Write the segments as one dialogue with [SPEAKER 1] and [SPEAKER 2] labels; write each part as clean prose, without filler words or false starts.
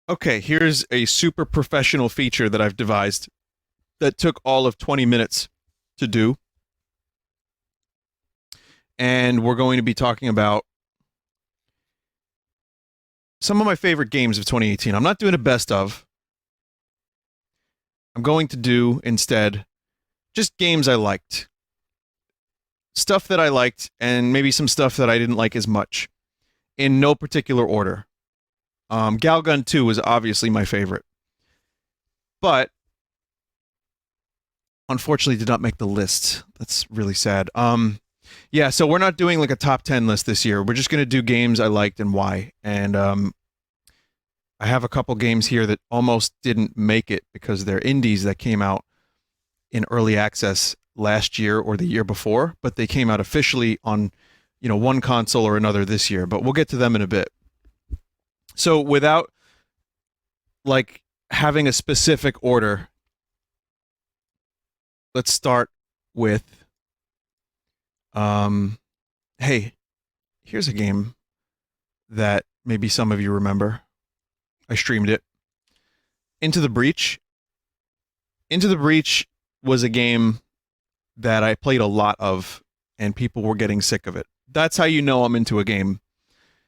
[SPEAKER 1] Okay, here's a super professional feature that I've devised that took all of 20 minutes to do. And we're going to be talking about some of my favorite games of 2018. I'm not doing a best of. I'm going to do instead just games I liked. Stuff that I liked, and maybe some stuff that I didn't like as much, in no particular order. Galgun 2 was obviously my favorite, but unfortunately did not make the list. That's really sad. Yeah, so we're not doing like a top 10 list this year. We're just going to do games I liked and why. And I have a couple games here that almost didn't make it because they're indies that came out in early access last year or the year before, but they came out officially on, one console or another this year. But we'll get to them in a bit. So without like having a specific order, let's start with hey, here's a game that maybe some of you remember. I streamed it. Into the Breach. Into the Breach was a game that I played a lot of, and people were getting sick of it. That's how you know I'm into a game.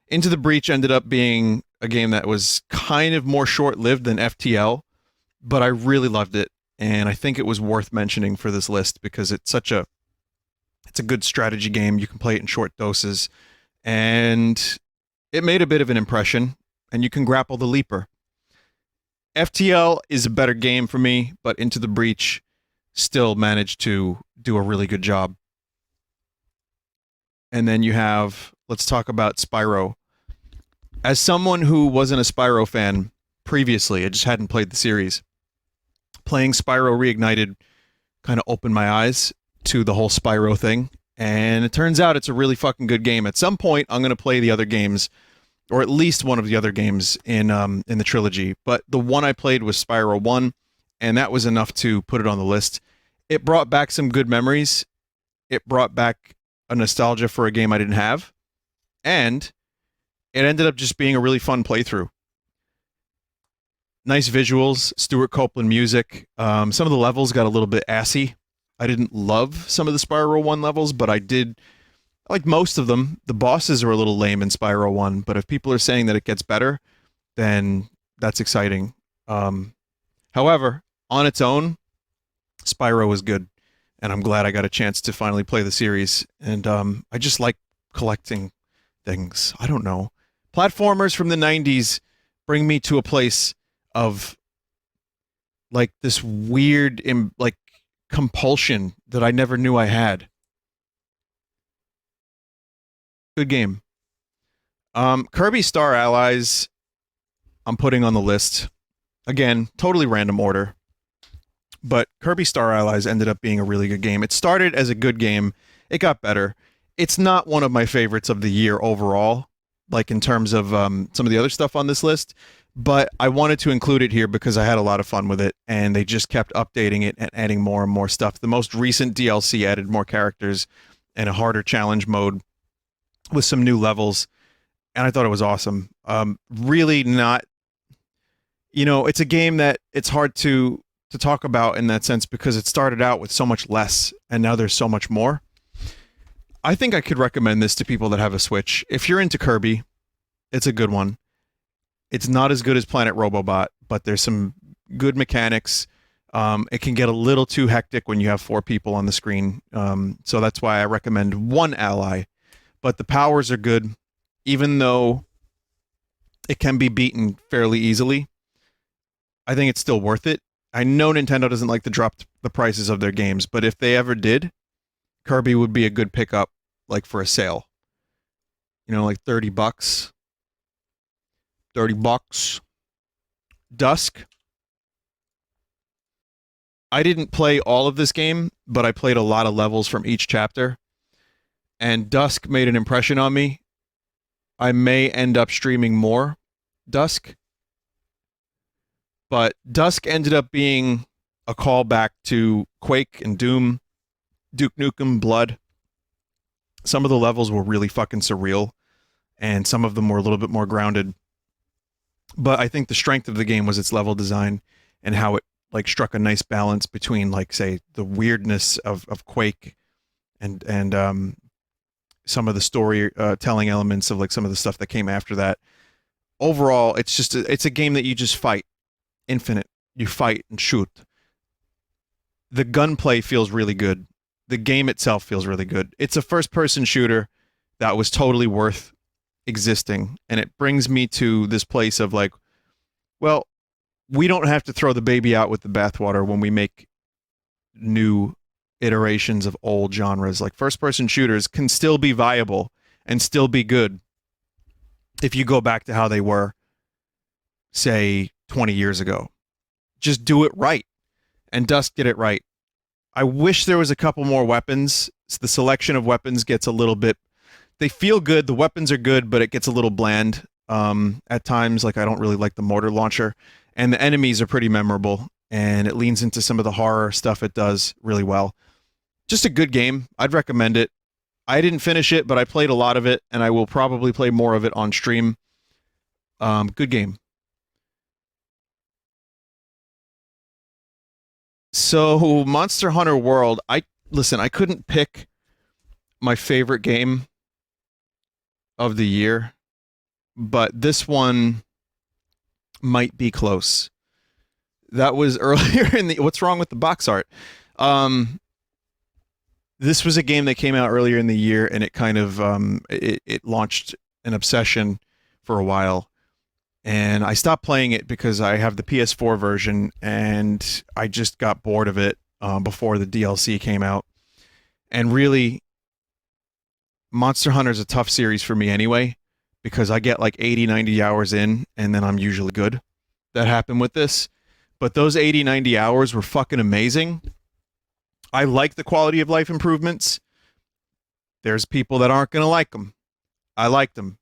[SPEAKER 1] Into the Breach ended up being a game that was kind of more short-lived than FTL, but I really loved it, and I think it was worth mentioning for this list because it's a good strategy game. You can play it in short doses, and it made a bit of an impression, and you can grapple the leaper. FTL is a better game for me, but Into the Breach still managed to do a really good job. And then you have, let's talk about Spyro. As someone who wasn't a Spyro fan previously, I just hadn't played the series, playing Spyro Reignited kind of opened my eyes to the whole Spyro thing, and it turns out it's a really fucking good game. At some point, I'm going to play the other games, or at least one of the other games in the trilogy. But the one I played was Spyro 1, and that was enough to put it on the list. It brought back some good memories. It brought back a nostalgia for a game I didn't have, and it ended up just being a really fun playthrough. Nice visuals, Stuart Copeland music. Some of the levels got a little bit assy. I didn't love some of the Spyro 1 levels, but I did like most of them. The bosses are a little lame in Spyro 1, but if people are saying that it gets better, then that's exciting. However, on its own, Spyro was good, and I'm glad I got a chance to finally play the series. And I just like collecting things. I don't know. Platformers from the 90s bring me to a place of like this weird like compulsion that I never knew I had. Good game. Kirby Star Allies I'm putting on the list. Again, totally random order. But Kirby Star Allies ended up being a really good game. It started as a good game. It got better. It's not one of my favorites of the year overall, like in terms of some of the other stuff on this list, but I wanted to include it here because I had a lot of fun with it, and they just kept updating it and adding more and more stuff. The most recent DLC added more characters and a harder challenge mode with some new levels, and I thought it was awesome. Really not, it's a game that it's hard to talk about in that sense because it started out with so much less, and now there's so much more. I think I could recommend this to people that have a Switch. If you're into Kirby, it's a good one. It's not as good as Planet Robobot, but there's some good mechanics. It can get a little too hectic when you have 4 people on the screen. So that's why I recommend one ally. But the powers are good, even though it can be beaten fairly easily. I think it's still worth it. I know Nintendo doesn't like to drop the prices of their games, but if they ever did, Kirby would be a good pickup, like for a sale. Like $30. $30. Dusk. I didn't play all of this game, but I played a lot of levels from each chapter. And Dusk made an impression on me. I may end up streaming more Dusk. But Dusk ended up being a callback to Quake and Doom, Duke Nukem, Blood. Some of the levels were really fucking surreal, and some of them were a little bit more grounded. But I think the strength of the game was its level design and how it like struck a nice balance between like say the weirdness of Quake and some of the story telling elements of like some of the stuff that came after that. Overall, it's just it's a game that you just fight, infinite. You fight and shoot. The gunplay feels really good. The game itself feels really good. It's a first-person shooter that was totally worth existing, and it brings me to this place of like, well, we don't have to throw the baby out with the bathwater when we make new iterations of old genres. Like first-person shooters can still be viable and still be good if you go back to how they were, say, 20 years ago. Just do it right. And Dusk did it right. I wish there was a couple more weapons. The selection of weapons gets a little bit... They feel good. The weapons are good, but it gets a little bland at times. Like, I don't really like the mortar launcher. And the enemies are pretty memorable. And it leans into some of the horror stuff it does really well. Just a good game. I'd recommend it. I didn't finish it, but I played a lot of it, and I will probably play more of it on stream. Good game. So, Monster Hunter World, I couldn't pick my favorite game of the year, but this one might be close. That was earlier in the... What's wrong with the box art? This was a game that came out earlier in the year, and it kind of it launched an obsession for a while. And I stopped playing it because I have the PS4 version, and I just got bored of it before the DLC came out. And really, Monster Hunter is a tough series for me anyway, because I get like 80, 90 hours in, and then I'm usually good. That happened with this. But those 80, 90 hours were fucking amazing. I like the quality of life improvements. There's people that aren't going to like them. I liked them.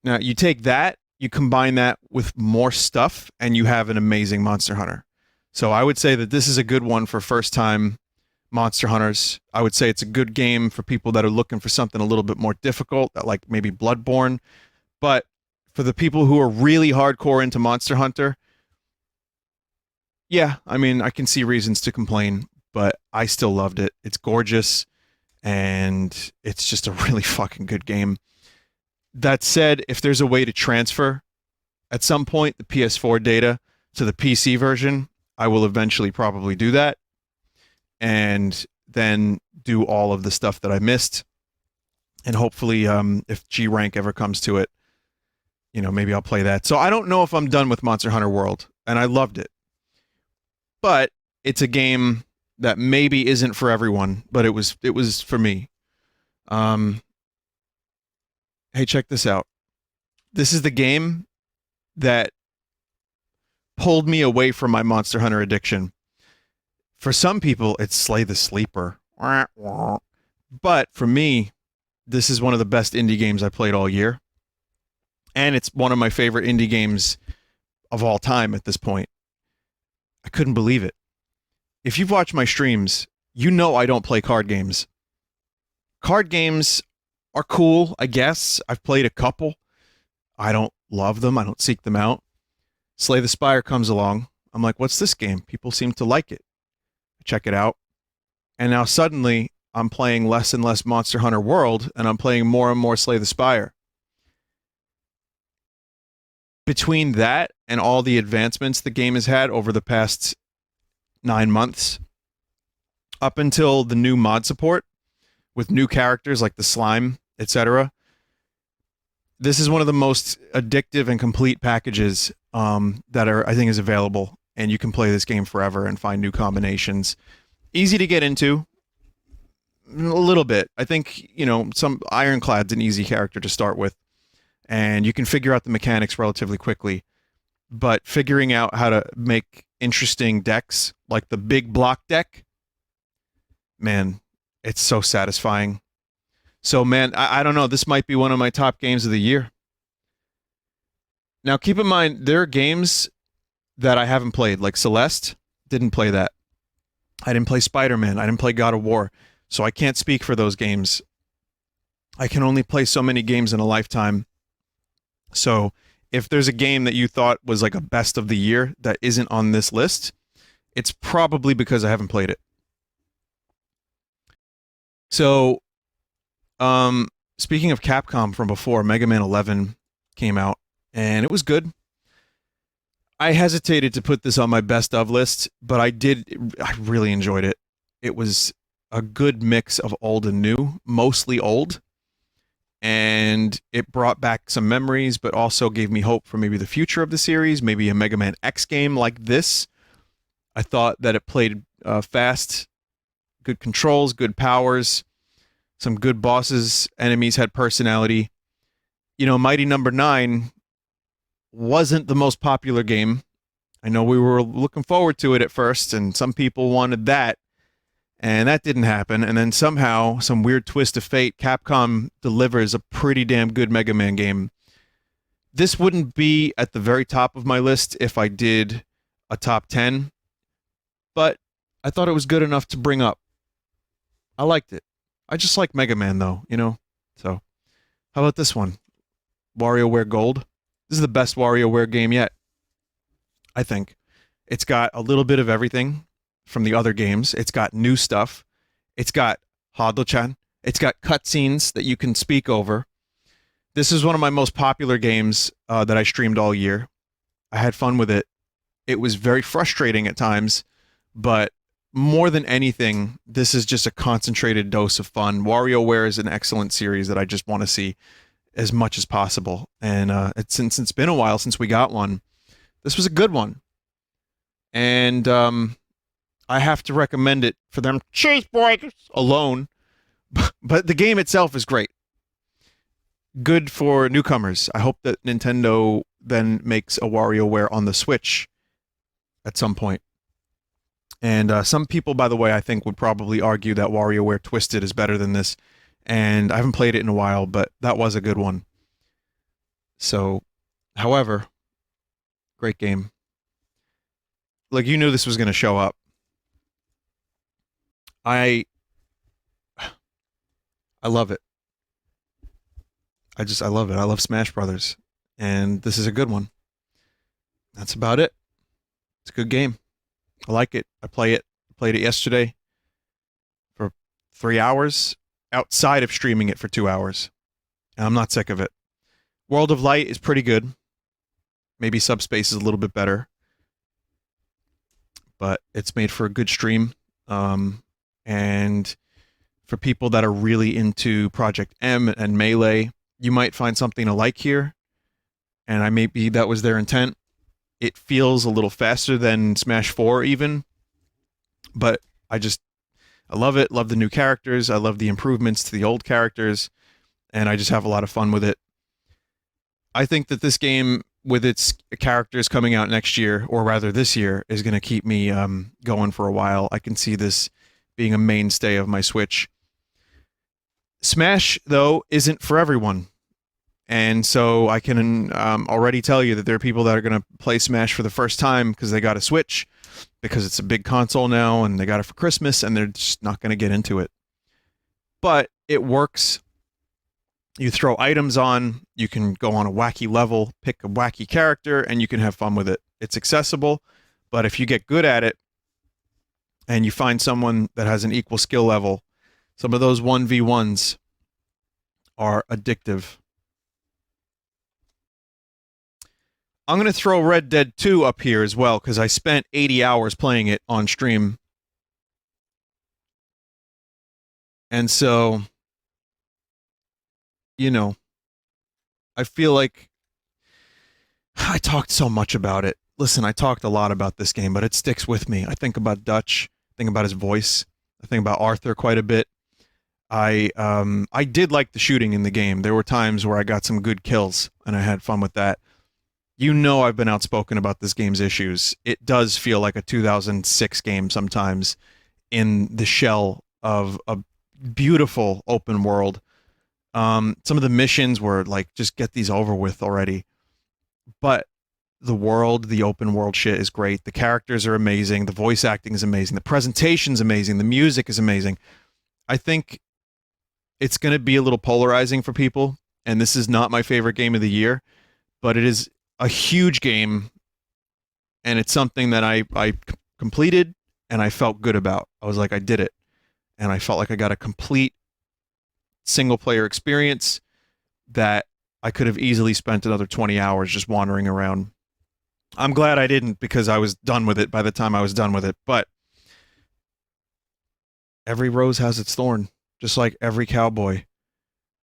[SPEAKER 1] Now, you take that, you combine that with more stuff, and you have an amazing Monster Hunter. So I would say that this is a good one for first-time Monster Hunters. I would say it's a good game for people that are looking for something a little bit more difficult, like maybe Bloodborne. But for the people who are really hardcore into Monster Hunter, yeah, I mean, I can see reasons to complain, but I still loved it. It's gorgeous, and it's just a really fucking good game. That said, if there's a way to transfer at some point the PS4 data to the PC version, I will eventually probably do that, and then do all of the stuff that I missed. And hopefully, if G rank ever comes to it, maybe I'll play that. So I don't know if I'm done with Monster Hunter World, and I loved it. But it's a game that maybe isn't for everyone, but it was for me. Hey, check this out. This is the game that pulled me away from my Monster Hunter addiction. For some people, it's Slay the Sleeper. But for me, this is one of the best indie games I played all year. And it's one of my favorite indie games of all time at this point. I couldn't believe it. If you've watched my streams, you know I don't play card games. Card games are cool, I guess. I've played a couple. I don't love them. I don't seek them out. Slay the Spire comes along. I'm like, what's this game? People seem to like it. I check it out. And now suddenly, I'm playing less and less Monster Hunter World, and I'm playing more and more Slay the Spire. Between that and all the advancements the game has had over the past 9 months, up until the new mod support, with new characters like the slime, etc., this is one of the most addictive and complete packages that I think is available, and you can play this game forever and find new combinations. Easy to get into, a little bit. I think, some Ironclad's an easy character to start with, and you can figure out the mechanics relatively quickly. But figuring out how to make interesting decks, like the big block deck, man, it's so satisfying. So, man, I don't know. This might be one of my top games of the year. Now, keep in mind, there are games that I haven't played, like Celeste. Didn't play that. I didn't play Spider-Man. I didn't play God of War. So I can't speak for those games. I can only play so many games in a lifetime. So if there's a game that you thought was like a best of the year that isn't on this list, it's probably because I haven't played it. So, speaking of Capcom from before, Mega Man 11 came out, and it was good. I hesitated to put this on my best of list, but I really enjoyed it. It was a good mix of old and new, mostly old. And it brought back some memories, but also gave me hope for maybe the future of the series, maybe a Mega Man X game like this. I thought that it played fast, good controls, good powers, some good bosses, enemies had personality. You know, Mighty Number 9 wasn't the most popular game. I know we were looking forward to it at first, and some people wanted that, and that didn't happen. And then somehow, some weird twist of fate, Capcom delivers a pretty damn good Mega Man game. This wouldn't be at the very top of my list if I did a top 10, but I thought it was good enough to bring up. I liked it. I just like Mega Man, though, you know? So, how about this one? WarioWare Gold. This is the best WarioWare game yet, I think. It's got a little bit of everything from the other games. It's got new stuff. It's got Hado-chan. It's got cutscenes that you can speak over. This is one of my most popular games that I streamed all year. I had fun with it. It was very frustrating at times, but more than anything, this is just a concentrated dose of fun. WarioWare is an excellent series that I just want to see as much as possible. And since it's been a while since we got one, this was a good one. And I have to recommend it for them cheeseburgers alone. But the game itself is great. Good for newcomers. I hope that Nintendo then makes a WarioWare on the Switch at some point. And some people, by the way, I think would probably argue that WarioWare Twisted is better than this. And I haven't played it in a while, but that was a good one. So, however, great game. Like, you knew this was going to show up. I love it. I love it. I love Smash Brothers. And this is a good one. That's about it. It's a good game. I like it. I play it. I played it yesterday for 3 hours, outside of streaming it for 2 hours. And I'm not sick of it. World of Light is pretty good. Maybe Subspace is a little bit better. But it's made for a good stream. And for people that are really into Project M and Melee, you might find something to like here. And maybe that was their intent. It feels a little faster than Smash 4 even. But I love it. Love the new characters. I love the improvements to the old characters. And I just have a lot of fun with it. I think that this game, with its characters coming out next year, or rather this year, is going to keep me going for a while. I can see this being a mainstay of my Switch. Smash, though, isn't for everyone. And so I can already tell you that there are people that are going to play Smash for the first time because they got a Switch, because it's a big console now, and they got it for Christmas, and they're just not going to get into it. But it works. You throw items on, you can go on a wacky level, pick a wacky character, and you can have fun with it. It's accessible, but if you get good at it, and you find someone that has an equal skill level, some of those 1v1s are addictive. I'm going to throw Red Dead 2 up here as well, because I spent 80 hours playing it on stream. And so, you know, I feel like I talked so much about it. Listen, I talked a lot about this game, but it sticks with me. I think about Dutch, I think about his voice, I think about Arthur quite a bit. I did like the shooting in the game. There were times where I got some good kills, and I had fun with that. You know I've been outspoken about this game's issues. It does feel like a 2006 game sometimes, in the shell of a beautiful open world. Some of the missions were like, just get these over with already. But the world, the open world shit is great. The characters are amazing. The voice acting is amazing. The presentation's amazing. The music is amazing. I think it's going to be a little polarizing for people, and this is not my favorite game of the year, but it is a huge game, and it's something that I completed and I felt good about. I was like, I did it, and I felt like I got a complete single player experience that I could have easily spent another 20 hours just wandering around. I'm glad I didn't, because I was done with it by the time I was done with it. But every rose has its thorn, just like every cowboy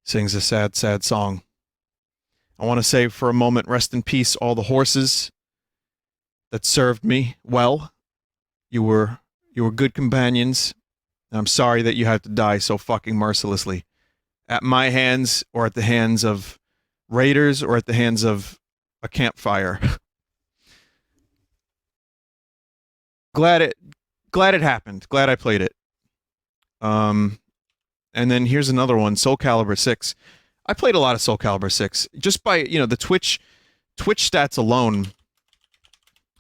[SPEAKER 1] sings a sad, sad song. I want to say for a moment, rest in peace, all the horses that served me well. You were good companions. And I'm sorry that you had to die so fucking mercilessly. At my hands, or at the hands of raiders, or at the hands of a campfire. glad it happened. Glad I played it. And then here's another one, Soul Calibur 6. I played a lot of Soul Calibur 6 just by, the Twitch stats alone.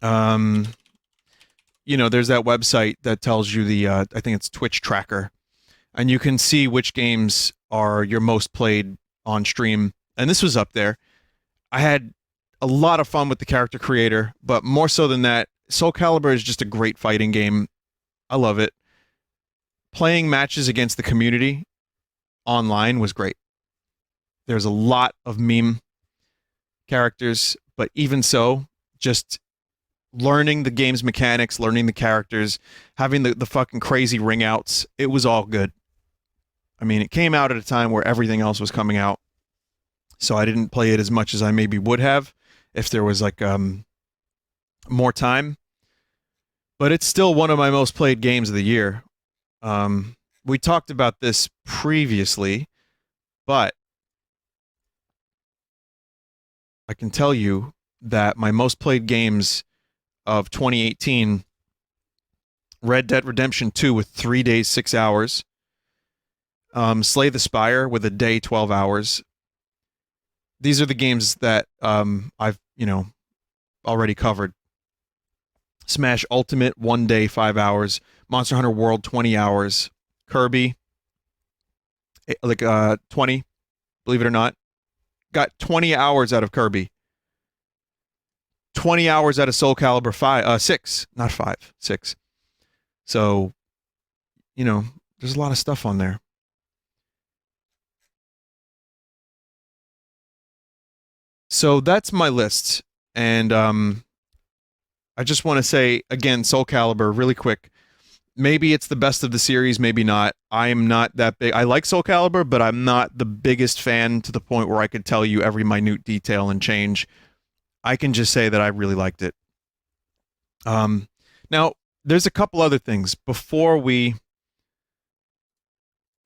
[SPEAKER 1] There's that website that tells you the I think it's Twitch tracker, and you can see which games are your most played on stream. And this was up there. I had a lot of fun with the character creator, but more so than that, Soul Calibur is just a great fighting game. I love it. Playing matches against the community online was great. There's a lot of meme characters, but even so, just learning the game's mechanics, learning the characters, having the fucking crazy ring outs, it was all good. I mean, it came out at a time where everything else was coming out, so I didn't play it as much as I maybe would have if there was like more time. But it's still one of my most played games of the year. We talked about this previously, but I can tell you that my most played games of 2018, Red Dead Redemption 2 with 3 days, 6 hours. Slay the Spire with a day, 12 hours. These are the games that I've, already covered. Smash Ultimate, 1 day, 5 hours. Monster Hunter World, 20 hours. Kirby, 20, believe it or not. Got 20 hours out of Kirby. 20 hours out of Soul Calibur 6, not 5, 6. So, there's a lot of stuff on there. So that's my list. And I just want to say, again, Soul Calibur, really quick. Maybe it's the best of the series, maybe not. I am not that big. I like Soul Calibur, but I'm not the biggest fan to the point where I could tell you every minute detail and change. I can just say that I really liked it. Now, there's a couple other things. Before we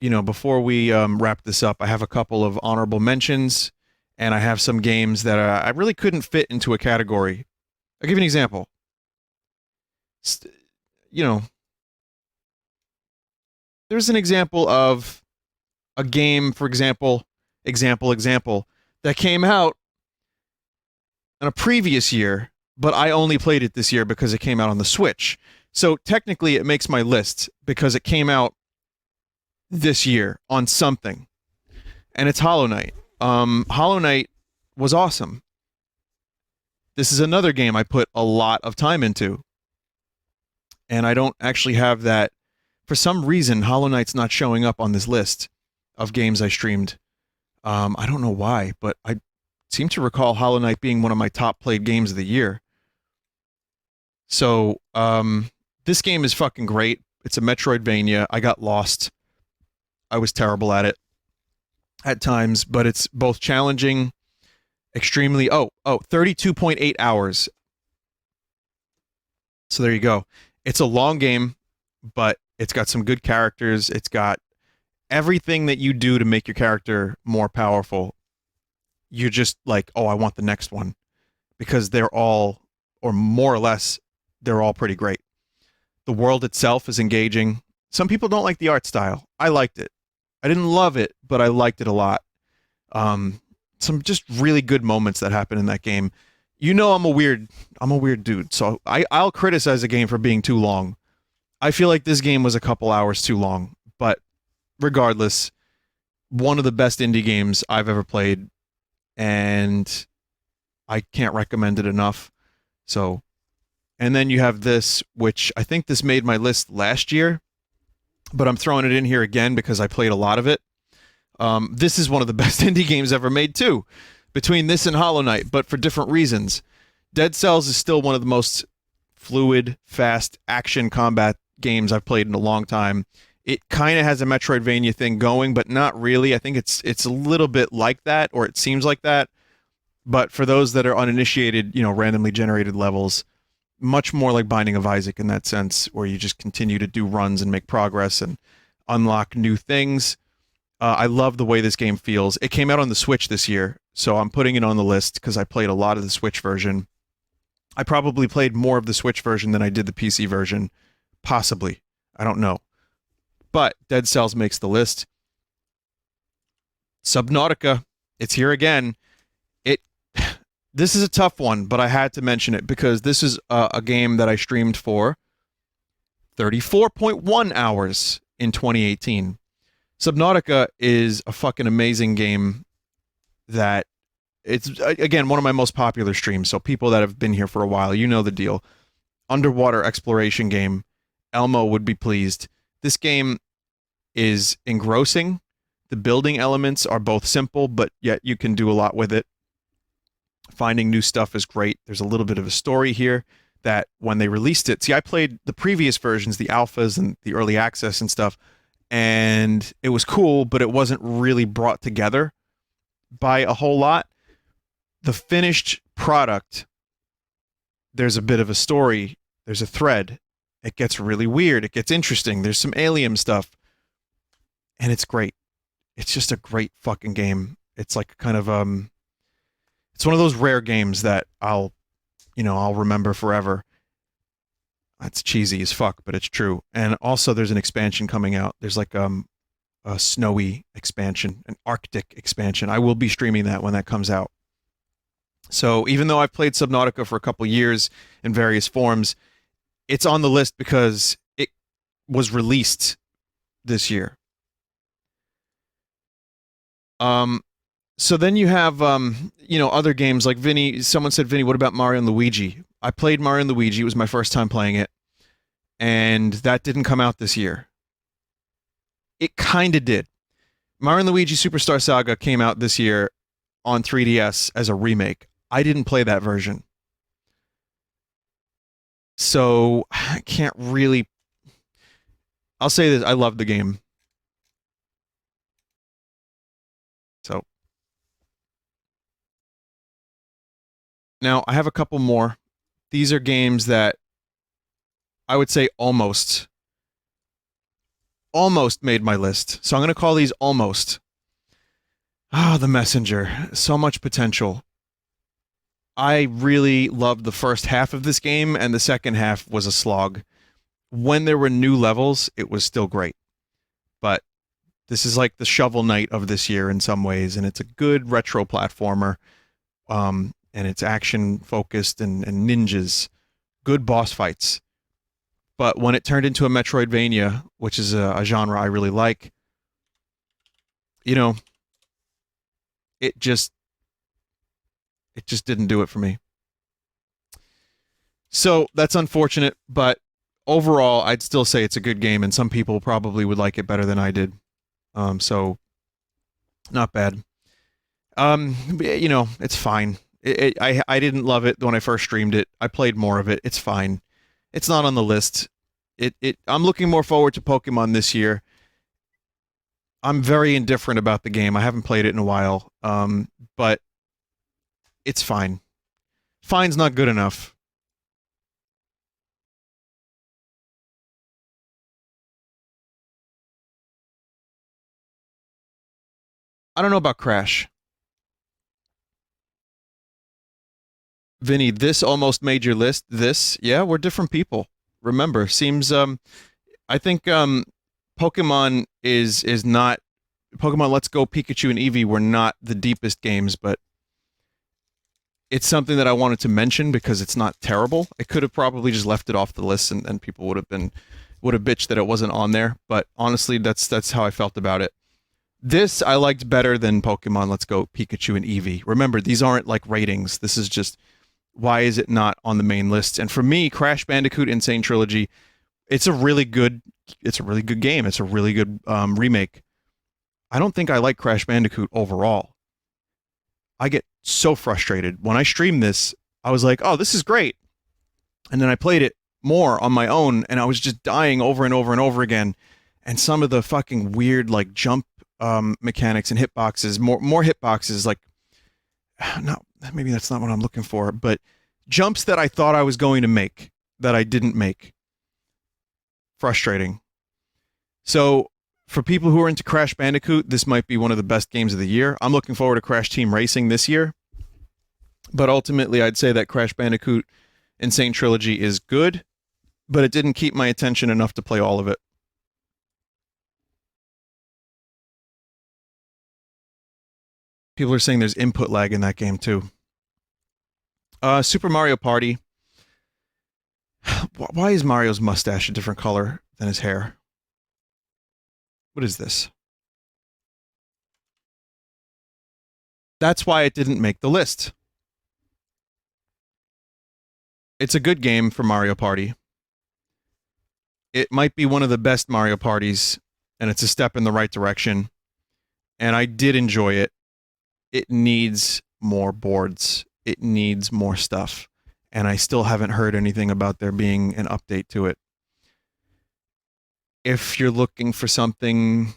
[SPEAKER 1] wrap this up, I have a couple of honorable mentions, and I have some games that I really couldn't fit into a category. I'll give you an example. There's an example of a game, for example, that came out in a previous year, but I only played it this year because it came out on the Switch. So technically it makes my list because it came out this year on something. And it's Hollow Knight. Hollow Knight was awesome. This is another game I put a lot of time into. And I don't actually have that. For some reason, Hollow Knight's not showing up on this list of games I streamed. I don't know why, but I seem to recall Hollow Knight being one of my top played games of the year. So, this game is fucking great. It's a Metroidvania. I got lost. I was terrible at it at times, but it's both challenging, extremely... 32.8 hours. So there you go. It's a long game, but it's got some good characters. It's got everything that you do to make your character more powerful. You're just like, oh, I want the next one. Because they're all, or more or less, they're all pretty great. The world itself is engaging. Some people don't like the art style. I liked it. I didn't love it, but I liked it a lot. Some just really good moments that happen in that game. I'm a weird dude, so I'll criticize a game for being too long. I feel like this game was a couple hours too long, but regardless, one of the best indie games I've ever played, and I can't recommend it enough. So, and then you have this, which I think this made my list last year, but I'm throwing it in here again because I played a lot of it. This is one of the best indie games ever made too, between this and Hollow Knight, but for different reasons. Dead Cells is still one of the most fluid, fast action combat games I've played in a long time. It kind of has a Metroidvania thing going, but not really. I think it's a little bit like that, or it seems like that. But for those that are uninitiated, randomly generated levels, much more like Binding of Isaac in that sense, where you just continue to do runs and make progress and unlock new things. I love the way this game feels. It came out on the Switch this year, so I'm putting it on the list because I played a lot of the Switch version. I probably played more of the Switch version than I did the PC version. Possibly. I don't know. But Dead Cells makes the list. Subnautica. It's here again. This is a tough one, but I had to mention it because this is a game that I streamed for 34.1 hours in 2018. Subnautica is a fucking amazing game that it's, again, one of my most popular streams, so people that have been here for a while, you know the deal. Underwater exploration game. Elmo would be pleased. This game is engrossing. The building elements are both simple, but yet you can do a lot with it. Finding new stuff is great. There's a little bit of a story here that when they released it... See, I played the previous versions, the alphas and the early access and stuff, and it was cool, but it wasn't really brought together by a whole lot. The finished product, there's a bit of a story. There's a thread. It gets really weird. It gets interesting. There's some alien stuff. And it's great. It's just a great fucking game. It's like kind of... It's one of those rare games that I'll remember forever. It's cheesy as fuck, but it's true. And also there's an expansion coming out. There's like a snowy expansion, an Arctic expansion. I will be streaming that when that comes out. So even though I've played Subnautica for a couple years in various forms, it's on the list because it was released this year. So then you have, other games like Vinny. Someone said, Vinny, what about Mario and Luigi? I played Mario and Luigi. It was my first time playing it. And that didn't come out this year. It kind of did. Mario and Luigi Superstar Saga came out this year on 3DS as a remake. I didn't play that version. So I can't really... I'll say this. I love the game. So... Now, I have a couple more. These are games that I would say almost made my list. So I'm going to call these almost. The Messenger. So much potential. I really loved the first half of this game, and the second half was a slog. When there were new levels, it was still great. But this is like the Shovel Knight of this year in some ways, and it's a good retro platformer. And it's action-focused and ninjas. Good boss fights. But when it turned into a Metroidvania, which is a genre I really like, it just didn't do it for me. So that's unfortunate, but overall, I'd still say it's a good game, and some people probably would like it better than I did. So, not bad. It's fine. I didn't love it when I first streamed it. I played more of it. It's fine. It's not on the list. I'm looking more forward to Pokemon this year. I'm very indifferent about the game. I haven't played it in a while. But it's fine. Fine's not good enough. I don't know about Crash. Vinny, this almost made your list. Yeah, we're different people. Remember, seems I think Pokemon is not Pokemon Let's Go, Pikachu and Eevee were not the deepest games, but it's something that I wanted to mention because it's not terrible. I could have probably just left it off the list and people would have bitched that it wasn't on there, but honestly that's how I felt about it. This I liked better than Pokemon Let's Go Pikachu and Eevee. Remember, these aren't like ratings. This is just why is it not on the main list? And for me, Crash Bandicoot Insane Trilogy, it's a really good game. It's a really good remake. I don't think I like Crash Bandicoot overall. I get so frustrated. When I streamed this, I was like, oh, this is great. And then I played it more on my own, and I was just dying over and over and over again. And some of the fucking weird, like, jump mechanics and hitboxes, more hitboxes, like, no, maybe that's not what I'm looking for, but jumps that I thought I was going to make that I didn't make. Frustrating. So, for people who are into Crash Bandicoot, this might be one of the best games of the year. I'm looking forward to Crash Team Racing this year. But ultimately, I'd say that Crash Bandicoot Insane Trilogy is good, but it didn't keep my attention enough to play all of it. People are saying there's input lag in that game, too. Super Mario Party. Why is Mario's mustache a different color than his hair? What is this? That's why it didn't make the list. It's a good game for Mario Party. It might be one of the best Mario Parties, and it's a step in the right direction. And I did enjoy it. It needs more boards. It needs more stuff. And I still haven't heard anything about there being an update to it. If you're looking for something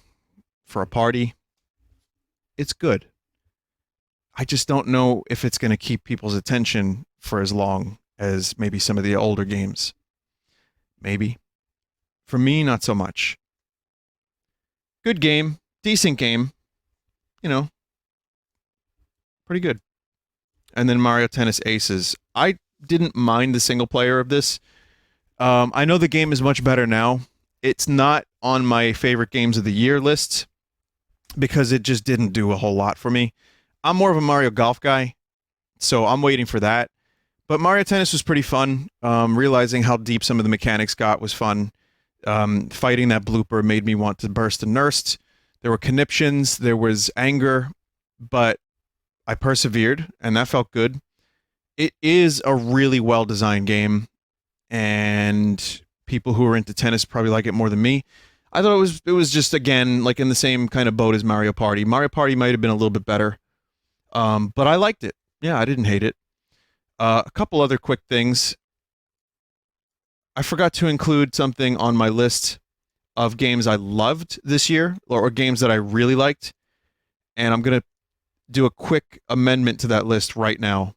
[SPEAKER 1] for a party, it's good. I just don't know if it's going to keep people's attention for as long as maybe some of the older games. Maybe. For me, not so much. Good game. Decent game. You know. Pretty good. And then Mario Tennis Aces. I didn't mind the single player of this. I know the game is much better now. It's not on my favorite games of the year list because it just didn't do a whole lot for me. I'm more of a Mario Golf guy, so I'm waiting for that. But Mario Tennis was pretty fun. Realizing how deep some of the mechanics got was fun. Fighting that blooper made me want to burst and nurse. There were conniptions, there was anger, but I persevered, and that felt good. It is a really well-designed game, and people who are into tennis probably like it more than me. I thought it was just, again, like in the same kind of boat as Mario Party. Mario Party might have been a little bit better, but I liked it. Yeah, I didn't hate it. A couple other quick things. I forgot to include something on my list of games I loved this year, or games that I really liked, and I'm going to do a quick amendment to that list right now.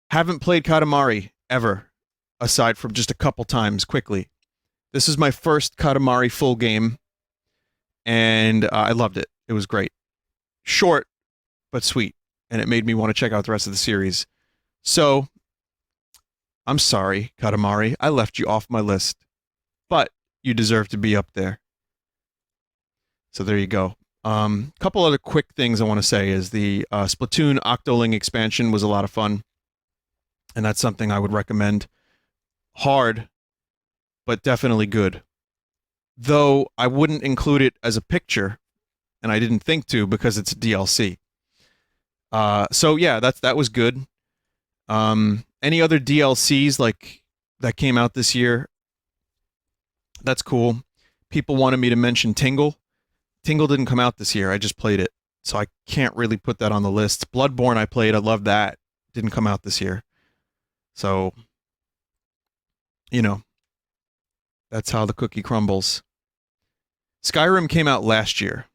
[SPEAKER 1] Haven't played Katamari ever, aside from just a couple times quickly. This is my first Katamari full game, and I loved it. It was great. Short, but sweet, and it made me want to check out the rest of the series. So, I'm sorry, Katamari. I left you off my list, but you deserve to be up there. So there you go. Couple other quick things I want to say is the Splatoon Octoling expansion was a lot of fun, and that's something I would recommend. Hard, but definitely good. Though I wouldn't include it as a picture, and I didn't think to because it's a DLC. So yeah, that was good. Any other DLCs like that came out this year? That's cool. People wanted me to mention Tingle. Tingle didn't come out this year. I just played it, so I can't really put that on the list. Bloodborne I played. I loved that. Didn't come out this year. So, you know, that's how the cookie crumbles. Skyrim came out last year.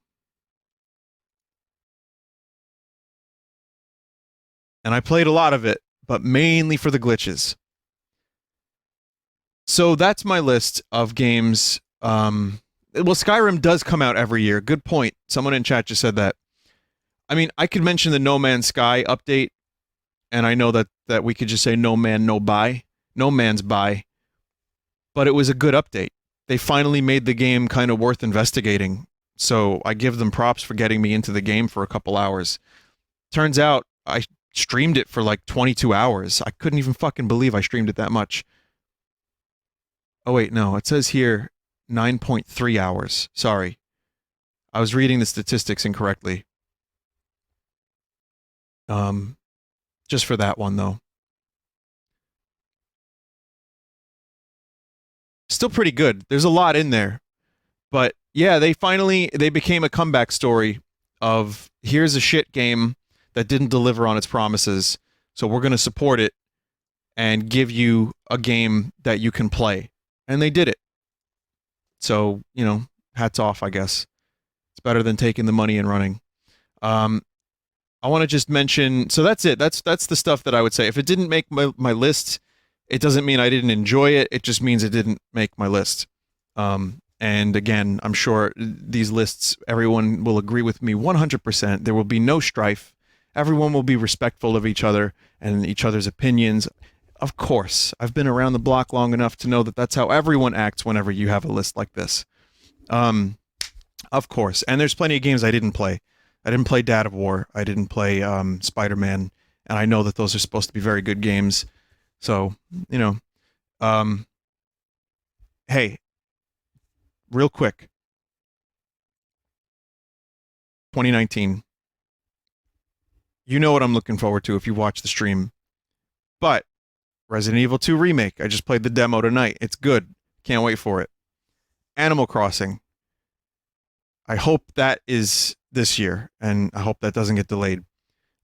[SPEAKER 1] And I played a lot of it, but mainly for the glitches. So that's my list of games. Well, Skyrim does come out every year. Good point. Someone in chat just said that. I mean, I could mention the No Man's Sky update, and I know that we could just say no man, no buy. No man's buy. But it was a good update. They finally made the game kind of worth investigating, so I give them props for getting me into the game for a couple hours. Turns out, I streamed it for like 22 hours. I couldn't even fucking believe I streamed it that much. Oh wait, no, it says here 9.3 hours. Sorry. I was reading the statistics incorrectly. Just for that one though. Still pretty good. There's a lot in there. But yeah, they became a comeback story of here's a shit game that didn't deliver on its promises. So we're going to support it and give you a game that you can play. And they did it. So, hats off, I guess. It's better than taking the money and running. I want to just mention, so that's it. That's the stuff that I would say. If it didn't make my list, it doesn't mean I didn't enjoy it. It just means it didn't make my list. And again, I'm sure these lists, everyone will agree with me 100%. There will be no strife. Everyone will be respectful of each other and each other's opinions. Of course, I've been around the block long enough to know that that's how everyone acts whenever you have a list like this. Of course. And there's plenty of games I didn't play. I didn't play Dad of War. I didn't play Spider-Man. And I know that those are supposed to be very good games. So, hey, real quick. 2019. You know what I'm looking forward to if you watch the stream. But Resident Evil 2 Remake. I just played the demo tonight. It's good. Can't wait for it. Animal Crossing. I hope that is this year, and I hope that doesn't get delayed.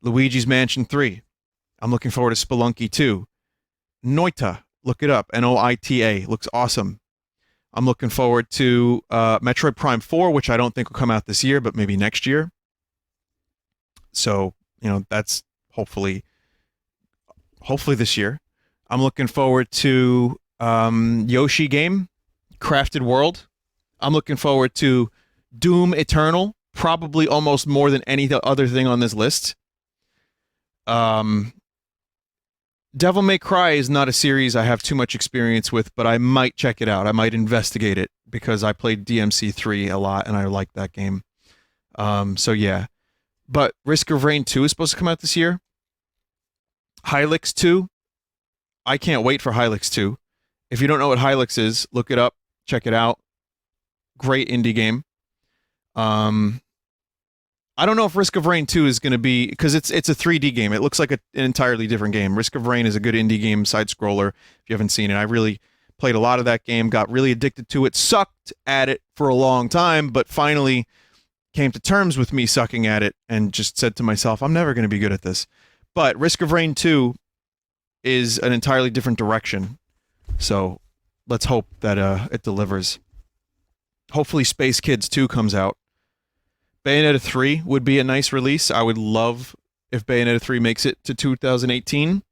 [SPEAKER 1] Luigi's Mansion 3. I'm looking forward to Spelunky 2. Noita. Look it up. Noita. Looks awesome. I'm looking forward to Metroid Prime 4, which I don't think will come out this year, but maybe next year. So, that's hopefully this year. I'm looking forward to Yoshi game, Crafted World. I'm looking forward to Doom Eternal, probably almost more than any other thing on this list. Devil May Cry is not a series I have too much experience with, but I might check it out. I might investigate it because I played DMC3 a lot and I like that game. So yeah. But Risk of Rain 2 is supposed to come out this year. Hylics 2. I can't wait for Hylics 2. If you don't know what Hylics is, look it up, check it out. Great indie game. I don't know if Risk of Rain 2 is going to be, because it's a 3D game. It looks like an entirely different game. Risk of Rain is a good indie game, side-scroller, if you haven't seen it. I really played a lot of that game, got really addicted to it, sucked at it for a long time, but finally came to terms with me sucking at it and just said to myself, I'm never going to be good at this. But Risk of Rain 2 is an entirely different direction. So let's hope that it delivers. Hopefully Space Kids 2 comes out. Bayonetta 3 would be a nice release. I would love if Bayonetta 3 makes it to 2018.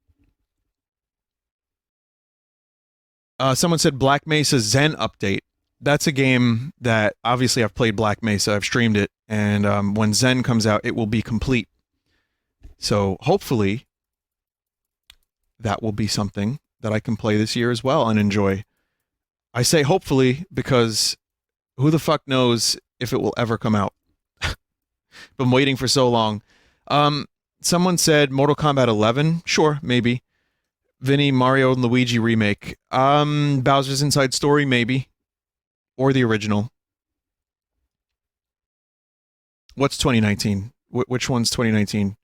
[SPEAKER 1] Someone said Black Mesa Zen update. That's a game that, obviously, I've played Black Mesa. I've streamed it. And when Zen comes out, it will be complete. So, hopefully, that will be something that I can play this year as well and enjoy. I say hopefully because who the fuck knows if it will ever come out. Been waiting for so long. Someone said Mortal Kombat 11. Sure, maybe. Vinny, Mario, and Luigi remake. Bowser's Inside Story, maybe. Or the original. What's 2019? Which one's 2019?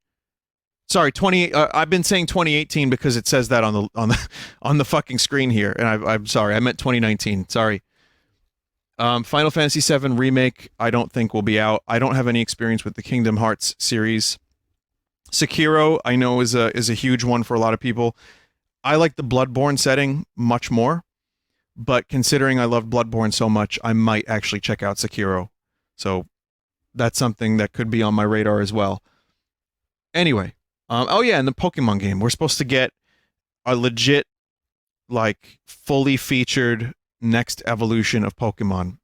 [SPEAKER 1] Sorry, I've been saying 2018 because it says that on the fucking screen here, and I'm sorry. I meant 2019. Sorry. Final Fantasy VII Remake, I don't think will be out. I don't have any experience with the Kingdom Hearts series. Sekiro, I know is a huge one for a lot of people. I like the Bloodborne setting much more, but considering I love Bloodborne so much, I might actually check out Sekiro. So that's something that could be on my radar as well. Anyway, oh yeah, and the Pokemon game. We're supposed to get a legit, like, fully featured next evolution of Pokemon.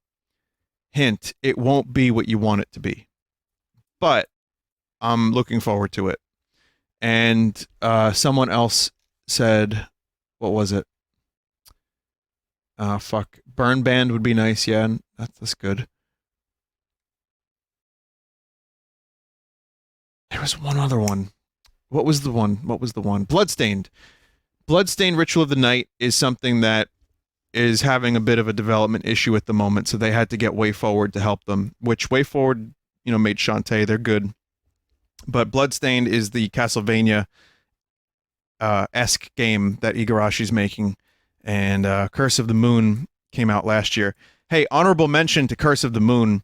[SPEAKER 1] Hint, it won't be what you want it to be. But I'm looking forward to it. And someone else said, what was it? Fuck. Burn Band would be nice, yeah. That's good. There was one other one. What was the one? Bloodstained. Bloodstained Ritual of the Night is something that is having a bit of a development issue at the moment, so they had to get WayForward to help them, which WayForward, made Shantae. They're good. But Bloodstained is the Castlevania esque game that Igarashi's making, and Curse of the Moon came out last year. Hey, honorable mention to Curse of the Moon.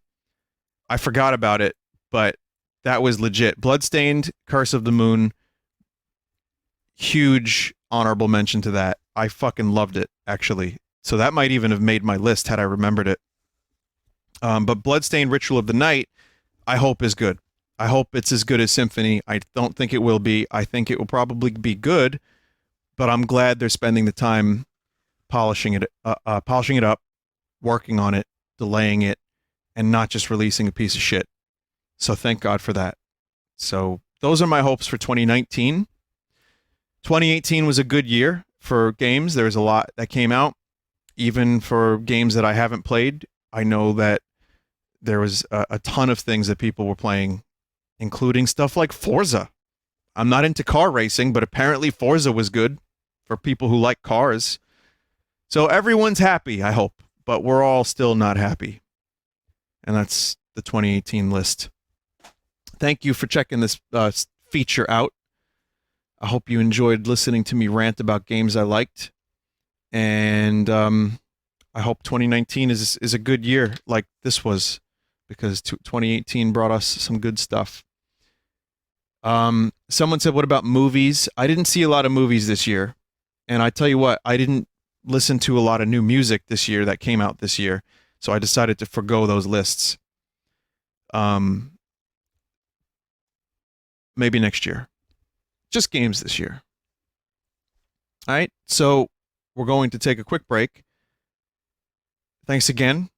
[SPEAKER 1] I forgot about it, but that was legit. Bloodstained, Curse of the Moon, huge honorable mention to that. I fucking loved it, actually. So that might even have made my list had I remembered it. But Bloodstained Ritual of the Night, I hope is good. I hope it's as good as Symphony. I don't think it will be. I think it will probably be good, but I'm glad they're spending the time polishing it up, working on it, delaying it, and not just releasing a piece of shit. So thank God for that. So those are my hopes for 2019. 2018 was a good year for games. There was a lot that came out, even for games that I haven't played. I know that there was a ton of things that people were playing, including stuff like Forza. I'm not into car racing, but apparently Forza was good for people who like cars. So everyone's happy, I hope, but we're all still not happy. And that's the 2018 list. Thank you for checking this feature out. I hope you enjoyed listening to me rant about games I liked. And I hope 2019 is a good year like this was, because 2018 brought us some good stuff. Someone said, what about movies? I didn't see a lot of movies this year. And I tell you what, I didn't listen to a lot of new music this year that came out this year. So I decided to forgo those lists. Maybe next year. Just games this year. All right, so we're going to take a quick break. Thanks again.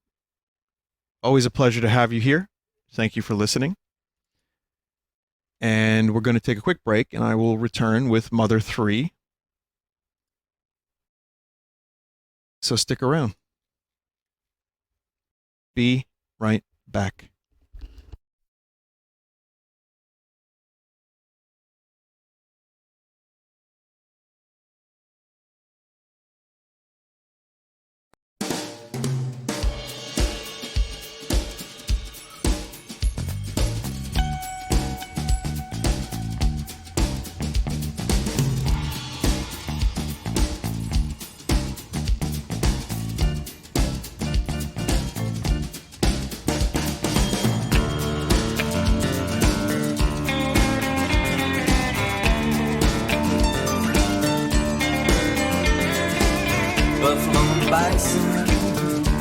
[SPEAKER 1] Always a pleasure to have you here. Thank you for listening. And we're going to take a quick break, and I will return with Mother 3. So stick around. Be right back.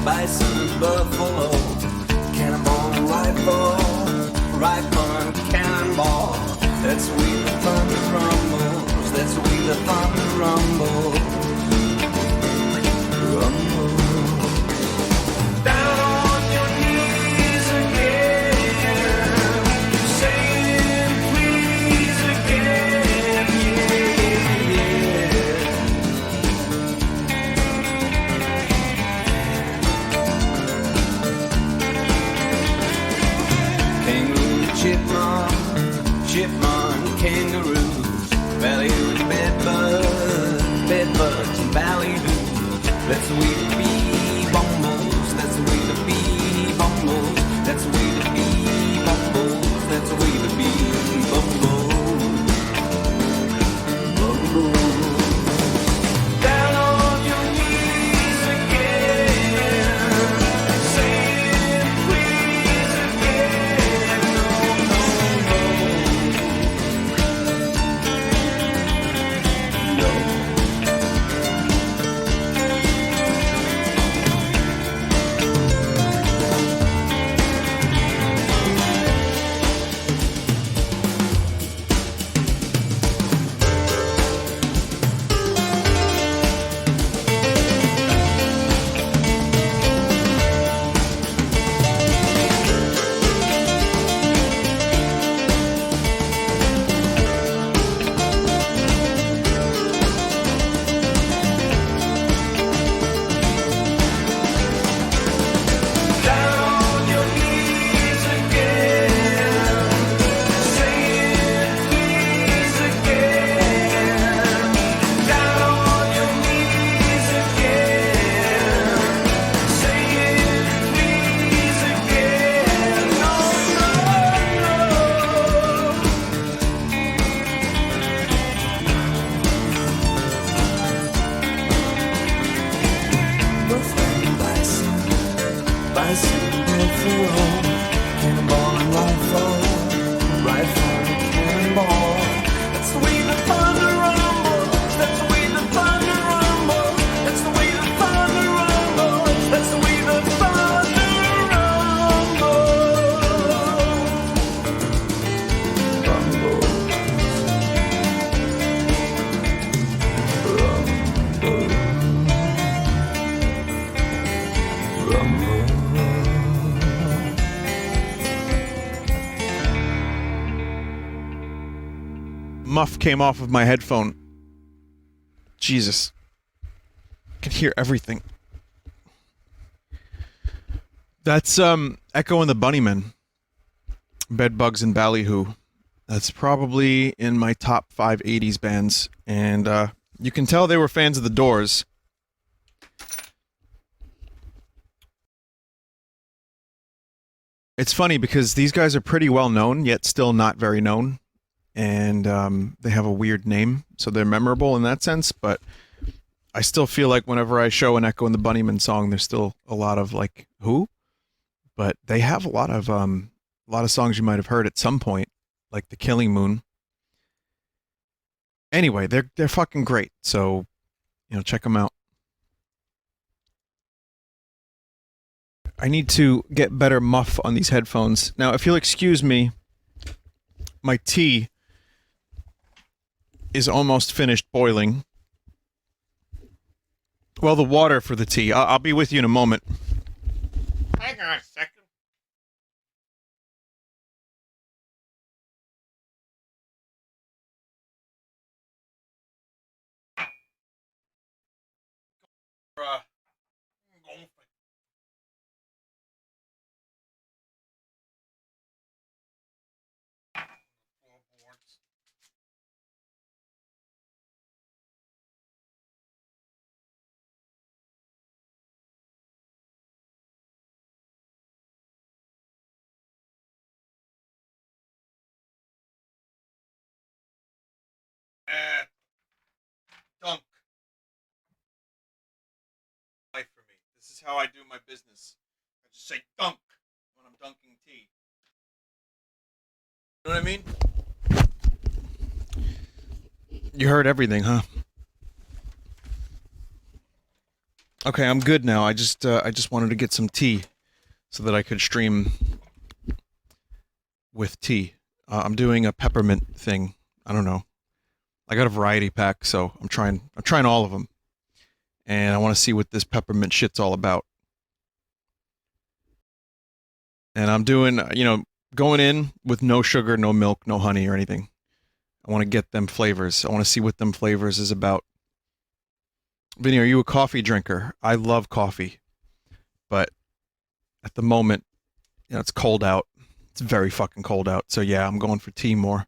[SPEAKER 2] Bison, buffalo, cannonball, rifle, cannonball. That's where the thunder rumbles. That's where the thunder rumbles. Down on your knees again, saying please again, yeah. Chipmunk, kangaroos, valley with bedbugs,
[SPEAKER 1] muff came off of my headphone. Jesus. I can hear everything. That's Echo and the Bunnymen. Bedbugs and Ballyhoo. That's probably in my top 5 80s bands. And you can tell they were fans of the Doors. It's funny because these guys are pretty well known, yet still not very known. And they have a weird name, so they're memorable in that sense, but I still feel like whenever I show an Echo and the Bunnymen song, there's still a lot of like, who? But they have a lot of songs you might have heard at some point, like The Killing Moon. Anyway, they're fucking great, so check them out. I need to get better muff on these headphones. Now, if you'll excuse me, my tea is almost finished boiling. Well, the water for the tea. I'll be with you in a moment. Hang on a second. Dunk. Life for me. This is how I do my business. I just say dunk when I'm dunking tea. You know what I mean? You heard everything, huh? Okay, I'm good now. I just wanted to get some tea so that I could stream with tea. I'm doing a peppermint thing. I don't know. I got a variety pack, so I'm trying all of them. And I want to see what this peppermint shit's all about. And I'm doing, going in with no sugar, no milk, no honey or anything. I want to get them flavors. I want to see what them flavors is about. Vinny, are you a coffee drinker? I love coffee. But at the moment, it's cold out. It's very fucking cold out. So yeah, I'm going for tea more.